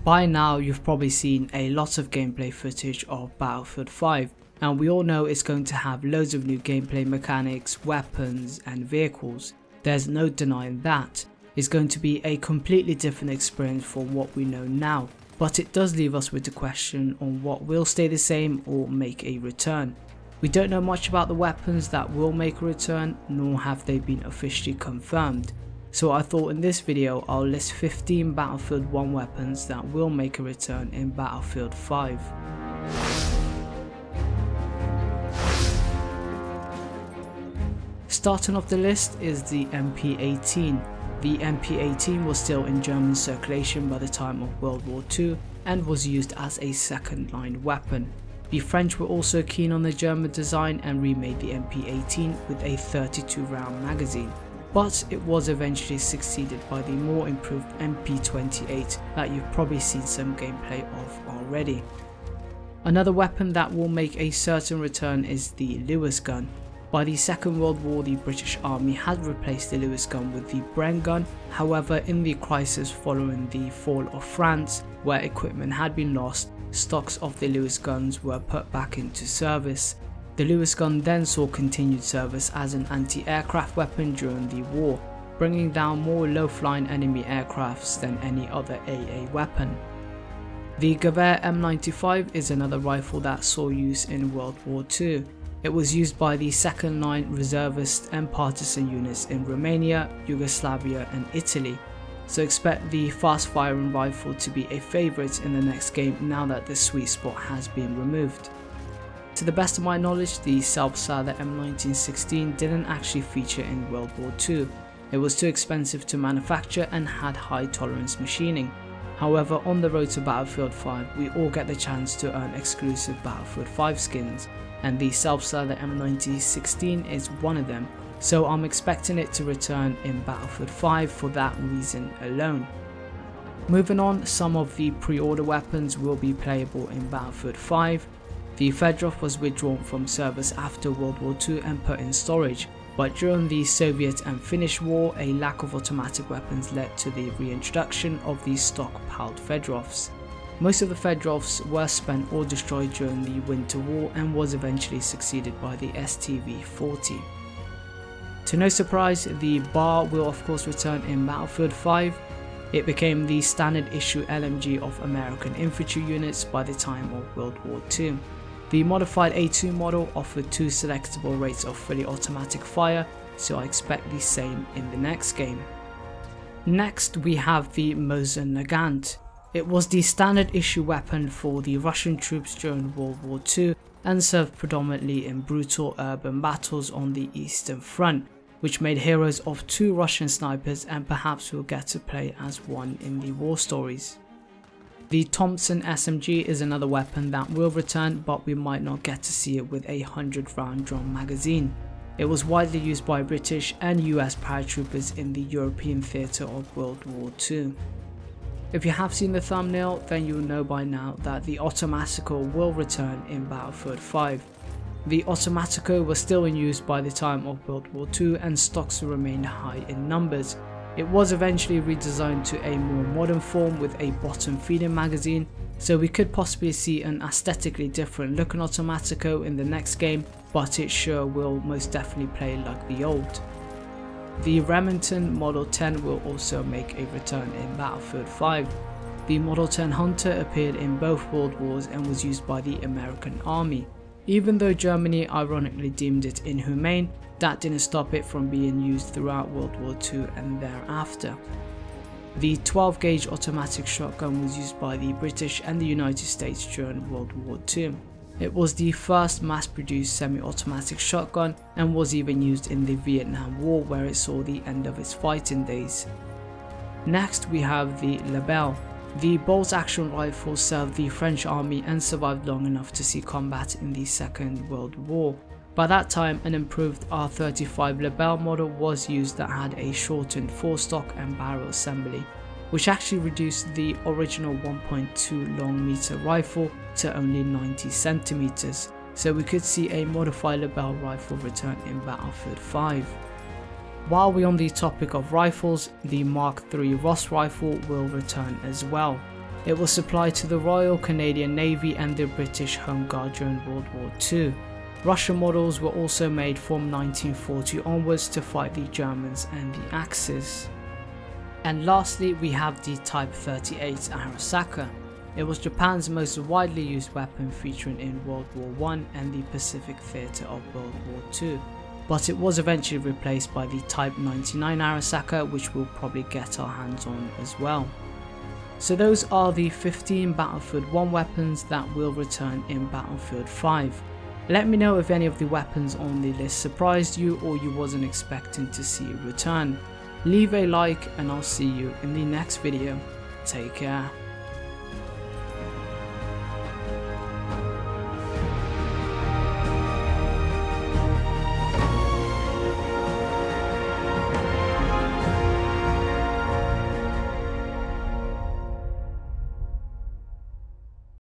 By now you've probably seen a lot of gameplay footage of Battlefield 5, and we all know it's going to have loads of new gameplay mechanics, weapons and vehicles. There's no denying that. It's going to be a completely different experience from what we know now, but it does leave us with the question on what will stay the same or make a return. We don't know much about the weapons that will make a return, nor have they been officially confirmed. So I thought in this video I'll list 15 Battlefield 1 weapons that will make a return in Battlefield 5. Starting off the list is the MP18. The MP18 was still in German circulation by the time of World War II and was used as a second line weapon. The French were also keen on the German design and remade the MP18 with a 32 round magazine. But it was eventually succeeded by the more improved MP28 that you've probably seen some gameplay of already. Another weapon that will make a certain return is the Lewis gun. By the Second World War, the British Army had replaced the Lewis gun with the Bren gun. However, in the crisis following the fall of France, where equipment had been lost, stocks of the Lewis guns were put back into service. The Lewis gun then saw continued service as an anti-aircraft weapon during the war, bringing down more low-flying enemy aircrafts than any other AA weapon. The Gewehr M95 is another rifle that saw use in World War II. It was used by the second line reservist and partisan units in Romania, Yugoslavia and Italy, so expect the fast firing rifle to be a favourite in the next game now that the sweet spot has been removed. To the best of my knowledge, the Selbstlader M1916 didn't actually feature in World War II. It was too expensive to manufacture and had high tolerance machining. However, on the road to Battlefield 5, we all get the chance to earn exclusive Battlefield 5 skins, and the Selbstlader M1916 is one of them, so I'm expecting it to return in Battlefield 5 for that reason alone. Moving on, some of the pre-order weapons will be playable in Battlefield 5. The Ephedra was withdrawn from service after World War II and put in storage, but during the Soviet and Finnish War, a lack of automatic weapons led to the reintroduction of the stockpiled Fedrovs. Most of the Fedrovs were spent or destroyed during the Winter War and was eventually succeeded by the STV-40. To no surprise, the bar will of course return in Battlefield 5. It became the standard issue LMG of American infantry units by the time of World War II. The modified A2 model offered 2 selectable rates of fully automatic fire, so I expect the same in the next game. Next we have the Mosin Nagant. It was the standard issue weapon for the Russian troops during World War II and served predominantly in brutal urban battles on the Eastern Front, which made heroes of 2 Russian snipers, and perhaps we'll get to play as one in the war stories. The Thompson Smg is another weapon that will return, but we might not get to see it with a 100 round drum magazine. It was widely used by British and US paratroopers in the European theatre of World War II. If you have seen the thumbnail, then you will know by now that the Automatico will return in Battlefield 5. The Automatico was still in use by the time of World War II and stocks remained high in numbers. It was eventually redesigned to a more modern form with a bottom feeding magazine, so we could possibly see an aesthetically different looking Automatico in the next game, but it sure will most definitely play like the old. The Remington Model 10 will also make a return in Battlefield 5. The Model 10 Hunter appeared in both World Wars and was used by the American Army. Even though Germany ironically deemed it inhumane, that didn't stop it from being used throughout World War II and thereafter. The 12 gauge automatic shotgun was used by the British and the United States during World War II. It was the first mass-produced semi-automatic shotgun and was even used in the Vietnam War, where it saw the end of its fighting days. Next we have the Lebel. The bolt-action rifle served the French army and survived long enough to see combat in the Second World War. By that time, an improved R35 Lebel model was used that had a shortened forestock and barrel assembly, which actually reduced the original 1.2 long meter rifle to only 90 centimeters, so we could see a modified Lebel rifle return in Battlefield 5. While we're on the topic of rifles, the Mark III Ross rifle will return as well. It was supplied to the Royal Canadian Navy and the British Home Guard during World War II. Russian models were also made from 1940 onwards to fight the Germans and the Axis. And lastly, we have the Type 38 Arisaka. It was Japan's most widely used weapon, featuring in World War I and the Pacific theatre of World War II. But it was eventually replaced by the Type 99 Arisaka, which we'll probably get our hands on as well. So those are the 15 Battlefield 1 weapons that will return in Battlefield 5. Let me know if any of the weapons on the list surprised you or you wasn't expecting to see return. Leave a like and I'll see you in the next video. Take care.